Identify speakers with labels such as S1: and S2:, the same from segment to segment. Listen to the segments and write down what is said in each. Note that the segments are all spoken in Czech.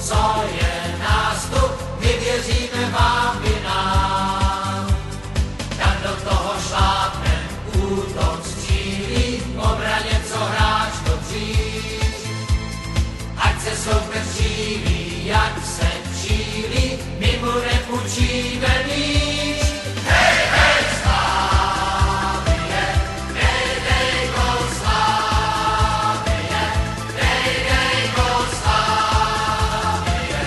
S1: co je nástup, my věříme vám i nám. Tak do toho šlápnem, útok střílí, obraně co hráč to dřív. Ať se soupeř střílí, jak se střílí, my mu nepůjčíme míč. Hej, hej, Slavie, dej gol Slavie, dej gol Slavie,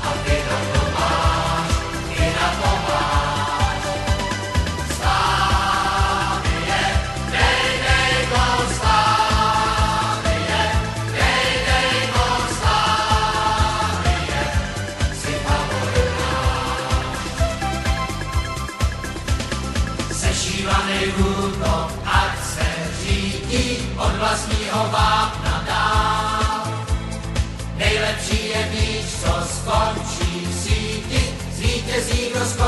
S1: a ty na to máš, ty na to máš. Slavie, dej gol Slavie, dej gol Slavie, si favorit náš. Sešívanej útok, ať se řídí od vlastního vápna dál. Nejlepší je míč, co skončí v síti, zvítězí, kdo skončí